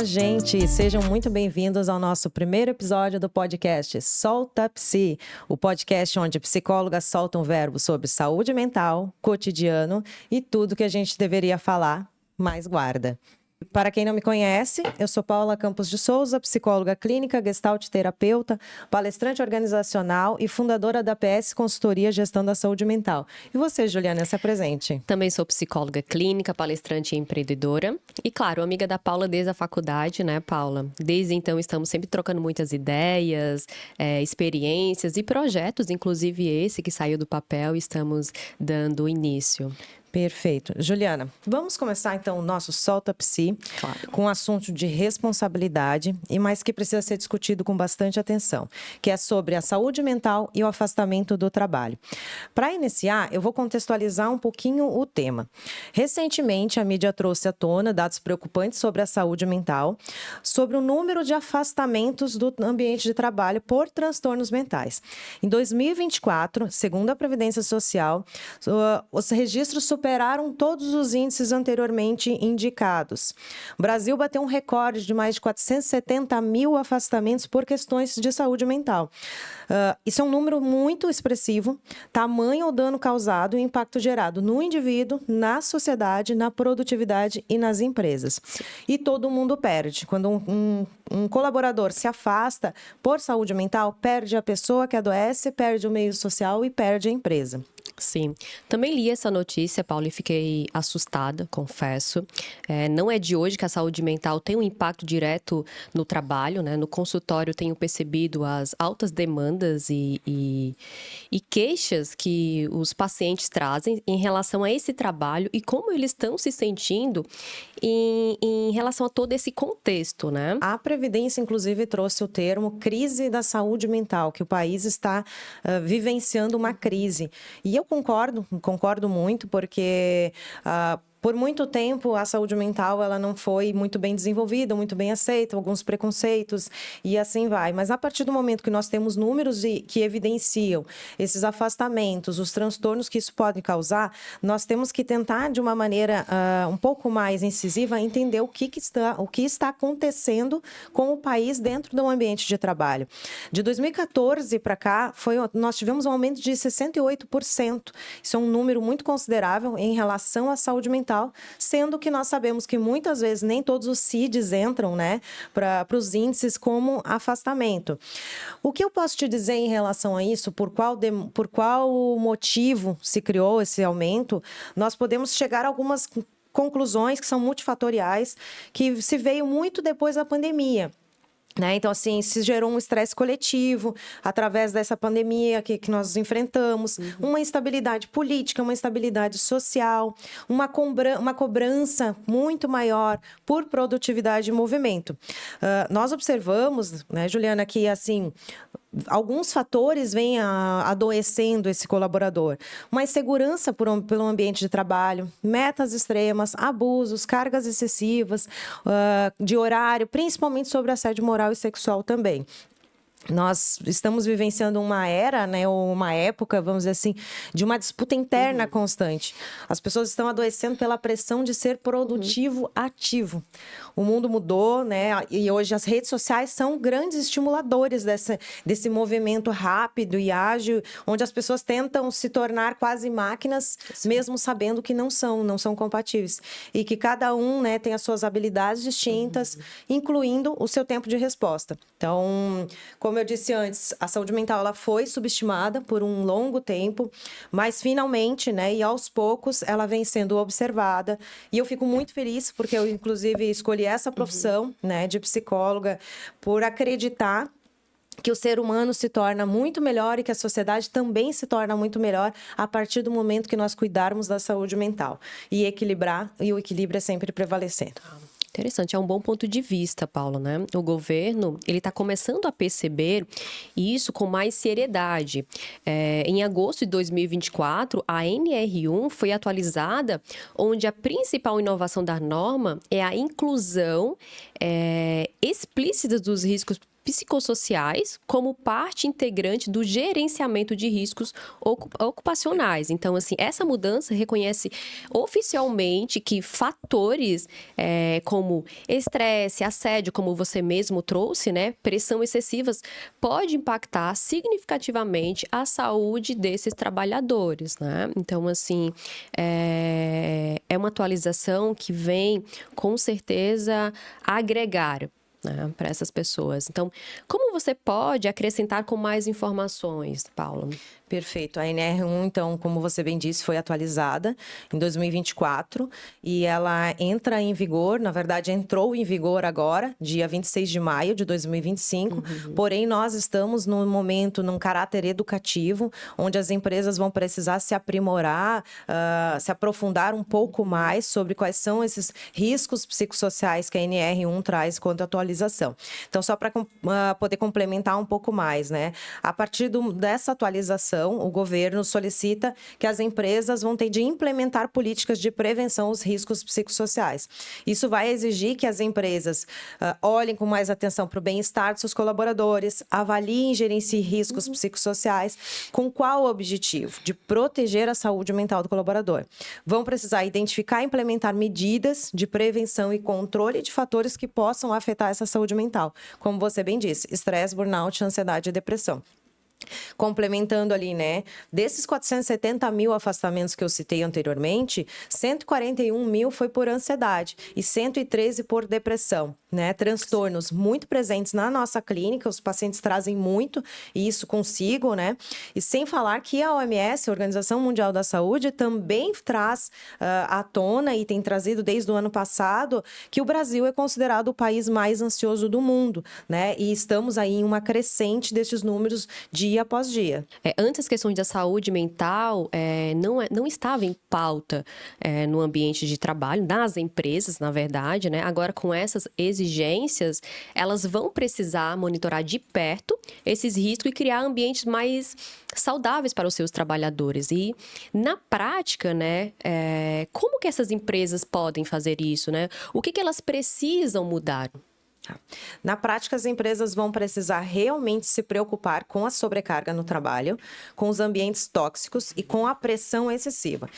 gente! Sejam muito bem-vindos ao nosso primeiro episódio do podcast Solta Psi, o podcast onde psicólogas soltam verbo sobre saúde mental, cotidiano e tudo que a gente deveria falar, mas guarda. Para quem não me conhece, eu sou Paula Campos de Souza, psicóloga clínica, gestalt terapeuta, palestrante organizacional e fundadora da PS Consultoria Gestão da Saúde Mental. E você, Juliana, se apresente. Também sou psicóloga clínica, palestrante e empreendedora. E, claro, amiga da Paula desde a faculdade, né, Paula? Desde então, estamos sempre trocando muitas ideias, experiências e projetos, inclusive esse que saiu do papel e estamos dando início. Perfeito. Juliana, vamos começar então o nosso Solta Psi, Claro. com um assunto de responsabilidade, e mais que precisa ser discutido com bastante atenção, que é sobre a saúde mental e o afastamento do trabalho. Para iniciar, eu vou contextualizar um pouquinho o tema. Recentemente, a mídia trouxe à tona dados preocupantes sobre a saúde mental, sobre o número de afastamentos do ambiente de trabalho por transtornos mentais. Em 2024, segundo a Previdência Social, os registros superaram todos os índices anteriormente indicados. O Brasil bateu um recorde de mais de 470 mil afastamentos por questões de saúde mental. Isso é um número muito expressivo, tamanho o dano causado e impacto gerado no indivíduo, na sociedade, na produtividade e nas empresas. E todo mundo perde. Quando um colaborador se afasta por saúde mental, perde a pessoa que adoece, perde o meio social e perde a empresa. Sim. Também li essa notícia, Paula, e fiquei assustada, confesso. Não é de hoje que a saúde mental tem um impacto direto no trabalho, né? No consultório tenho percebido as altas demandas e queixas que os pacientes trazem em relação a esse trabalho e como eles estão se sentindo em relação a todo esse contexto, né? A Previdência, inclusive, trouxe o termo crise da saúde mental, que o país está vivenciando uma crise. E eu concordo muito, porque por muito tempo a saúde mental ela não foi muito bem desenvolvida, muito bem aceita, alguns preconceitos e assim vai. Mas a partir do momento que nós temos números que evidenciam esses afastamentos, os transtornos que isso pode causar, nós temos que tentar, de uma maneira um pouco mais incisiva, entender o que está acontecendo com o país dentro do ambiente de trabalho. De 2014 para cá, nós tivemos um aumento de 68%. Isso é um número muito considerável em relação à saúde mental, sendo que nós sabemos que muitas vezes nem todos os CIDs entram, né, para os índices como afastamento. O que eu posso te dizer em relação a isso, por qual motivo se criou esse aumento, nós podemos chegar a algumas conclusões que são multifatoriais, que se veio muito depois da pandemia. Então, assim, se gerou um estresse coletivo através dessa pandemia que nós enfrentamos, uma instabilidade política, uma instabilidade social, uma cobrança muito maior por produtividade e movimento. Nós observamos, né, Juliana, que, assim, alguns fatores vêm adoecendo esse colaborador. Uma insegurança pelo ambiente de trabalho, metas extremas, abusos, cargas excessivas de horário, principalmente sobre assédio moral e sexual também. Nós estamos vivenciando uma era, né, ou uma época, vamos dizer assim, de uma disputa interna constante. As pessoas estão adoecendo pela pressão de ser produtivo, ativo. O mundo mudou, né, e hoje as redes sociais são grandes estimuladores desse movimento rápido e ágil, onde as pessoas tentam se tornar quase máquinas, mesmo sabendo que não são compatíveis. E que cada um, né, tem as suas habilidades distintas, incluindo o seu tempo de resposta. Então, como eu disse antes, a saúde mental ela foi subestimada por um longo tempo, mas finalmente, né, e aos poucos, ela vem sendo observada. E eu fico muito feliz, porque eu, inclusive, escolhi essa profissão, né, de psicóloga, por acreditar que o ser humano se torna muito melhor e que a sociedade também se torna muito melhor a partir do momento que nós cuidarmos da saúde mental. E equilibrar, e o equilíbrio é sempre prevalecendo. Interessante, é um bom ponto de vista, Paulo, né? O governo, ele está começando a perceber isso com mais seriedade. Em agosto de 2024, a NR1 foi atualizada, onde a principal inovação da norma é a inclusão explícita dos riscos psicossociais como parte integrante do gerenciamento de riscos ocupacionais. Então, assim, essa mudança reconhece oficialmente que fatores como estresse, assédio, como você mesmo trouxe, né, pressão excessivas, pode impactar significativamente a saúde desses trabalhadores, né? Então, assim, é uma atualização que vem, com certeza, agregar, né, para essas pessoas. Então, como você pode acrescentar com mais informações, Paula? Perfeito. A NR1, então, como você bem disse, foi atualizada em 2024 e ela entra em vigor, na verdade, entrou em vigor agora, dia 26 de maio de 2025. Porém, nós estamos num momento, num caráter educativo, onde as empresas vão precisar se aprimorar, se aprofundar um pouco mais sobre quais são esses riscos psicossociais que a NR1 traz quanto à atualização. Então, só para poder complementar um pouco mais, né? A partir dessa atualização, o governo solicita que as empresas vão ter de implementar políticas de prevenção aos riscos psicossociais. Isso vai exigir que as empresas olhem com mais atenção para o bem-estar de seus colaboradores, avaliem e gerenciem riscos psicossociais, com qual objetivo? De proteger a saúde mental do colaborador. Vão precisar identificar e implementar medidas de prevenção e controle de fatores que possam afetar essa saúde mental, como você bem disse, estresse, burnout, ansiedade e depressão. Complementando ali, né? Desses 470 mil afastamentos que eu citei anteriormente, 141 mil foi por ansiedade e 113 por depressão, né? Transtornos muito presentes na nossa clínica, os pacientes trazem muito isso consigo, né? E sem falar que a OMS, a Organização Mundial da Saúde, também traz à tona e tem trazido desde o ano passado que o Brasil é considerado o país mais ansioso do mundo, né? E estamos aí em uma crescente desses números dia após dia. Antes, as questões da saúde mental não estavam em pauta no ambiente de trabalho, nas empresas, na verdade, né? Agora, com essas exigências, elas vão precisar monitorar de perto esses riscos e criar ambientes mais saudáveis para os seus trabalhadores. E, na prática, né, como que essas empresas podem fazer isso, né? O que elas precisam mudar? Na prática, as empresas vão precisar realmente se preocupar com a sobrecarga no trabalho, com os ambientes tóxicos e com a pressão excessiva.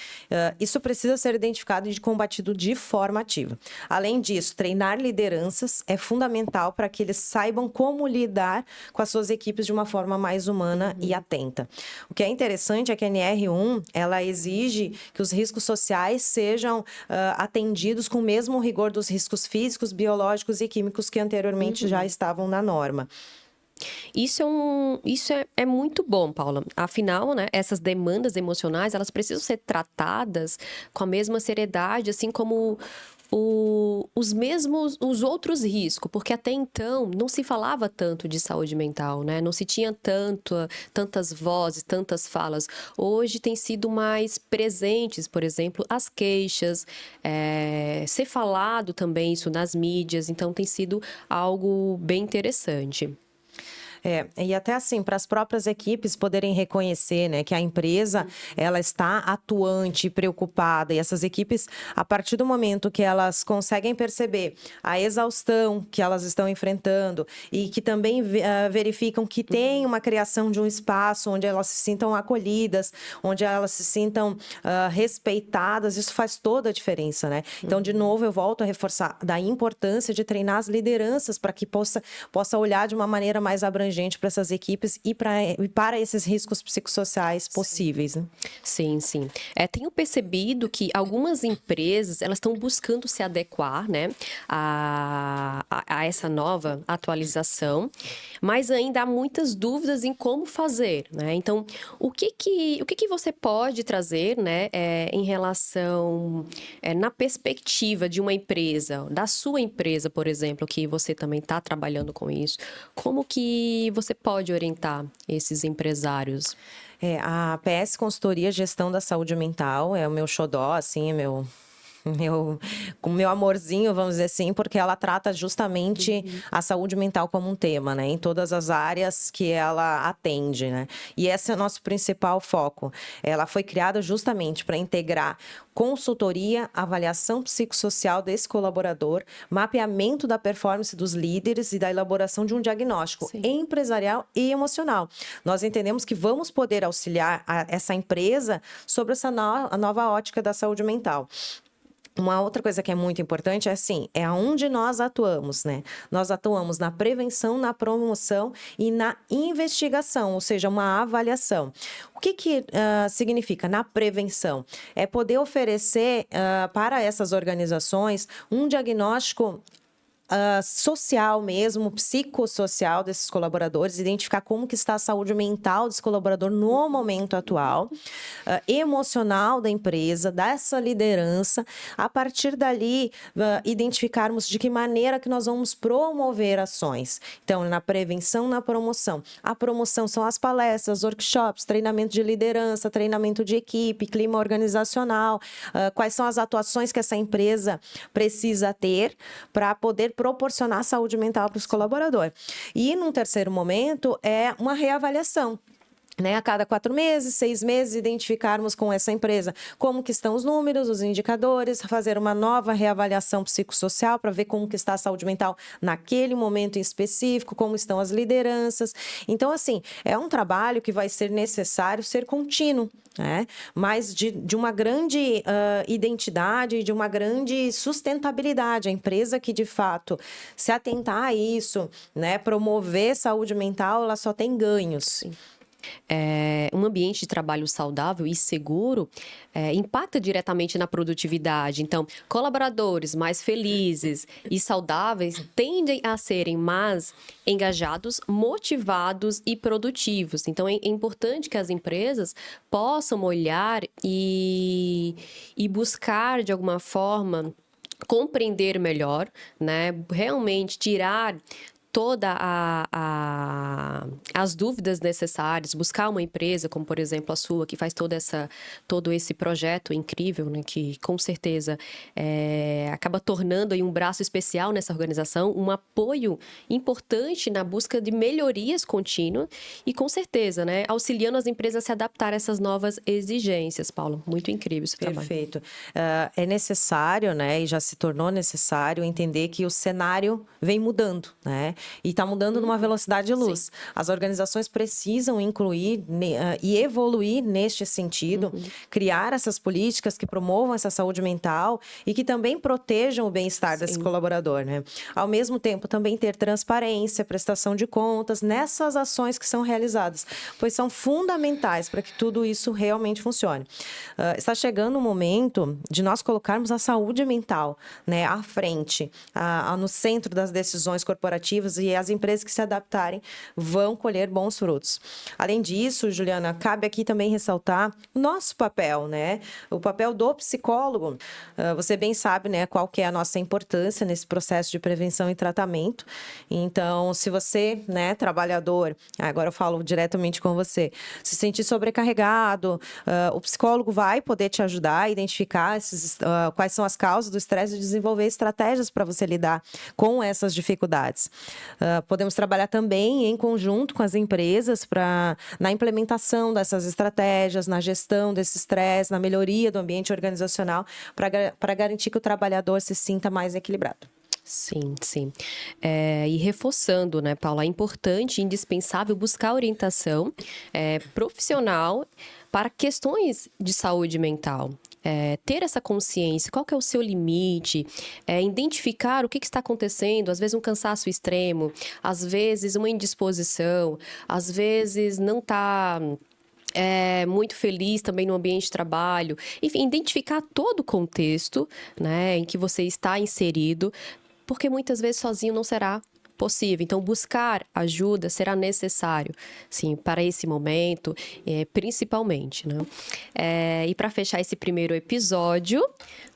Isso precisa ser identificado e combatido de forma ativa. Além disso, treinar lideranças é fundamental para que eles saibam como lidar com as suas equipes de uma forma mais humana e atenta. O que é interessante é que a NR1, ela exige que os riscos sociais sejam atendidos com o mesmo rigor dos riscos físicos, biológicos e químicos que anteriormente já estavam na norma. Isso é muito bom, Paula. Afinal, né, essas demandas emocionais, elas precisam ser tratadas com a mesma seriedade, assim como os outros riscos, porque até então não se falava tanto de saúde mental, né? Não se tinha tantas vozes, tantas falas. Hoje tem sido mais presentes, por exemplo, as queixas, ser falado também isso nas mídias, então tem sido algo bem interessante. E até assim, para as próprias equipes poderem reconhecer, né, que a empresa, ela está atuante e preocupada. E essas equipes, a partir do momento que elas conseguem perceber a exaustão que elas estão enfrentando e que também verificam que tem uma criação de um espaço onde elas se sintam acolhidas, onde elas se sintam respeitadas, isso faz toda a diferença, né? Então, de novo, eu volto a reforçar da importância de treinar as lideranças para que possa olhar de uma maneira mais abrangente para essas equipes e para esses riscos psicossociais possíveis. Né? Sim, sim. Tenho percebido que algumas empresas, elas estão buscando se adequar, né, a essa nova atualização, mas ainda há muitas dúvidas em como fazer, né? Então, o que você pode trazer, né, em relação, na perspectiva de uma empresa, da sua empresa, por exemplo, que você também está trabalhando com isso, como que você pode orientar esses empresários? A PS Consultoria Gestão da Saúde Mental é o meu xodó, assim, é meu com meu amorzinho, vamos dizer assim, porque ela trata justamente a saúde mental como um tema, né? Em todas as áreas que ela atende, né? E esse é o nosso principal foco. Ela foi criada justamente para integrar consultoria, avaliação psicossocial desse colaborador, mapeamento da performance dos líderes e da elaboração de um diagnóstico empresarial e emocional. Nós entendemos que vamos poder auxiliar essa empresa sobre essa nova ótica da saúde mental. Uma outra coisa que é muito importante é assim, é onde nós atuamos, né? Nós atuamos na prevenção, na promoção e na investigação, ou seja, uma avaliação. O que significa na prevenção? É poder oferecer para essas organizações um diagnóstico social mesmo, psicossocial desses colaboradores, identificar como que está a saúde mental desse colaborador no momento atual, emocional da empresa, dessa liderança, a partir dali identificarmos de que maneira que nós vamos promover ações. Então, na prevenção, na promoção. A promoção são as palestras, workshops, treinamento de liderança, treinamento de equipe, clima organizacional, quais são as atuações que essa empresa precisa ter para poder proporcionar saúde mental para os colaboradores. E, num terceiro momento, é uma reavaliação. Né, a cada 4 meses, 6 meses, identificarmos com essa empresa como que estão os números, os indicadores, fazer uma nova reavaliação psicossocial para ver como que está a saúde mental naquele momento em específico, como estão as lideranças. Então, assim, é um trabalho que vai ser necessário ser contínuo, né? Mas de uma grande identidade, de uma grande sustentabilidade. A empresa que, de fato, se atentar a isso, né, promover saúde mental, ela só tem ganhos. Sim. Um ambiente de trabalho saudável e seguro impacta diretamente na produtividade. Então, colaboradores mais felizes e saudáveis tendem a serem mais engajados, motivados e produtivos. Então, é importante que as empresas possam olhar e buscar, de alguma forma, compreender melhor, né? Realmente tirar toda as dúvidas necessárias, buscar uma empresa como, por exemplo, a sua, que faz todo esse projeto incrível, né, que com certeza acaba tornando aí um braço especial nessa organização, um apoio importante na busca de melhorias contínuas e, com certeza, né, auxiliando as empresas a se adaptar a essas novas exigências. Paulo, muito incrível esse trabalho. Perfeito. É necessário, né, e já se tornou necessário entender que o cenário vem mudando, né? E está mudando numa velocidade de luz. Sim. As organizações precisam incluir e evoluir neste sentido, criar essas políticas que promovam essa saúde mental e que também protejam o bem-estar desse colaborador, né? Ao mesmo tempo, também ter transparência, prestação de contas nessas ações que são realizadas, pois são fundamentais para que tudo isso realmente funcione. Está chegando o momento de nós colocarmos a saúde mental, né, à frente, no centro das decisões corporativas, e as empresas que se adaptarem vão colher bons frutos. Além disso, Juliana, cabe aqui também ressaltar o nosso papel, né? O papel do psicólogo. Você bem sabe, né, qual que é a nossa importância nesse processo de prevenção e tratamento. Então, se você, né, trabalhador, agora eu falo diretamente com você, se sentir sobrecarregado, o psicólogo vai poder te ajudar a identificar quais são as causas do estresse e desenvolver estratégias para você lidar com essas dificuldades. Podemos trabalhar também em conjunto com as empresas na implementação dessas estratégias, na gestão desse estresse, na melhoria do ambiente organizacional, para garantir que o trabalhador se sinta mais equilibrado. Sim, sim. E reforçando, né, Paula, é importante e indispensável buscar orientação profissional para questões de saúde mental. Ter essa consciência, qual que é o seu limite, identificar o que está acontecendo, às vezes um cansaço extremo, às vezes uma indisposição, às vezes não está muito feliz também no ambiente de trabalho. Enfim, identificar todo o contexto, né, em que você está inserido, porque muitas vezes sozinho não será possível. Então, buscar ajuda será necessário, sim, para esse momento, principalmente, né? E para fechar esse primeiro episódio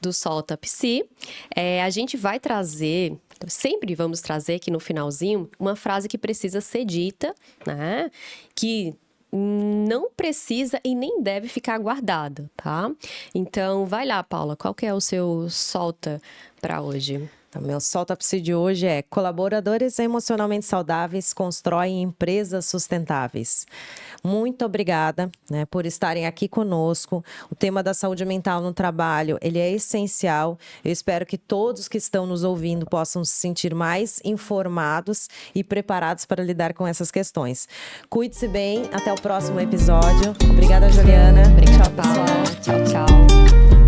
do Solta Psi, a gente vai trazer, sempre vamos trazer aqui no finalzinho, uma frase que precisa ser dita, né? Que não precisa e nem deve ficar guardada, tá? Então, vai lá, Paula, qual que é o seu solta para hoje? Então, meu solta-psi de hoje é: colaboradores emocionalmente saudáveis constroem empresas sustentáveis. Muito obrigada, né, por estarem aqui conosco. O tema da saúde mental no trabalho, ele é essencial. Eu espero que todos que estão nos ouvindo possam se sentir mais informados e preparados para lidar com essas questões. Cuide-se bem, até o próximo episódio. Obrigada, Juliana. Obrigada, Tchau, Paula. pessoal. Tchau, tchau.